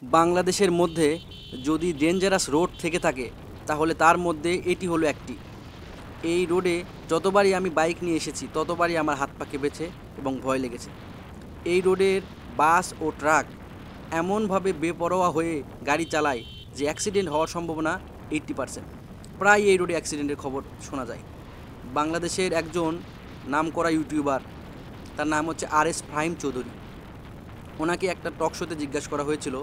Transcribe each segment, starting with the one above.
বাংলাদেশের মধ্যে যদি ডেঞ্জারাস রোড থেকে থাকে তাহলে তার মধ্যে এটি হলো একটি। এই রোডে যতবারই আমি বাইক নিয়ে এসেছি ততবারই আমার হাত পা কেঁপেছে এবং ভয় লেগেছে। এই রোডের বাস ও ট্রাক এমনভাবে বেপরোয়া হয়ে গাড়ি চালায় যে অ্যাক্সিডেন্ট হওয়ার সম্ভাবনা 80%। প্রায় এই রোডে অ্যাক্সিডেন্টের খবর শোনা যায়। বাংলাদেশের একজন নামকরা ইউটিউবার, তার নাম হচ্ছে RS ফাহিম চৌধুরী। ওনাকে একটা টক শোতে জিজ্ঞাসা করা হয়েছিল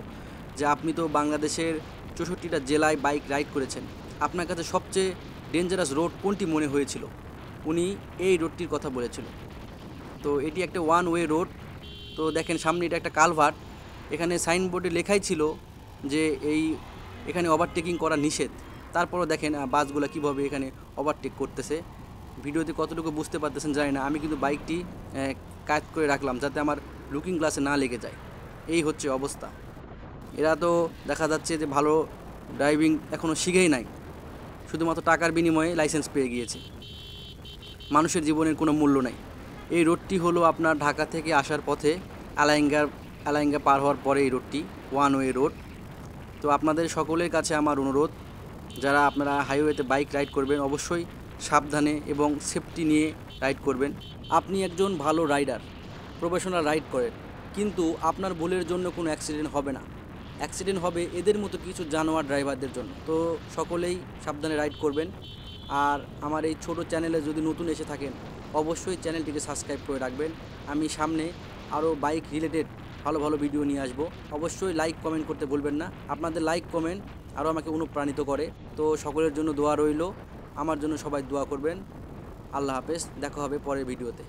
যে আপনি তো বাংলাদেশের 64টা জেলায় বাইক রাইড করেছেন, আপনার কাছে সবচেয়ে ডেঞ্জারাস রোড কোনটি মনে হয়েছিল? উনি এই রোডটির কথা বলেছিল। তো এটি একটা ওয়ান ওয়ে রোড। তো দেখেন সামনে এটা একটা কালভার্ট। এখানে সাইনবোর্ডে লেখাই ছিল যে এখানে ওভারটেকিং করা নিষেধ। তারপরও দেখেন বাসগুলো কীভাবে এখানে ওভারটেক করতেছে। ভিডিওতে কতটুকু বুঝতে পারতেছেন জানি না, আমি কিন্তু বাইকটি কাজ করে রাখলাম যাতে আমার লুকিং গ্লাসে না লেগে যায়। এই হচ্ছে অবস্থা। এরা তো দেখা যাচ্ছে যে ভালো ড্রাইভিং এখনও শিখেই নাই, শুধুমাত্র টাকার বিনিময়ে লাইসেন্স পেয়ে গিয়েছে। মানুষের জীবনের কোনো মূল্য নাই। এই রোডটি হলো আপনার ঢাকা থেকে আসার পথে আলাইঙ্গা পার হওয়ার পরে এই রোডটি ওয়ান ওয়ে রোড। তো আপনাদের সকলের কাছে আমার অনুরোধ, যারা আপনারা হাইওয়েতে বাইক রাইড করবেন অবশ্যই সাবধানে এবং সেফটি নিয়ে রাইড করবেন। আপনি একজন ভালো রাইডার, প্রফেশনাল রাইড করেন, কিন্তু আপনার ভুলের জন্য কোনো অ্যাক্সিডেন্ট হবে না। অ্যাক্সিডেন্ট হবে এদের মতো কিছু জানোয়ার ড্রাইভারদের জন্য। তো সকলেই সাবধানে রাইড করবেন। আর আমার এই ছোট চ্যানেলে যদি নতুন এসে থাকেন অবশ্যই চ্যানেলটিকে সাবস্ক্রাইব করে রাখবেন। আমি সামনে আরও বাইক রিলেটেড ভালো ভালো ভিডিও নিয়ে আসবো। অবশ্যই লাইক কমেন্ট করতে ভুলবেন না। আপনাদের লাইক কমেন্ট আরও আমাকে অনুপ্রাণিত করে। তো সকলের জন্য দোয়া রইল, আমার জন্য সবাই দোয়া করবেন। আল্লাহ হাফেজ, দেখা হবে পরের ভিডিওতে।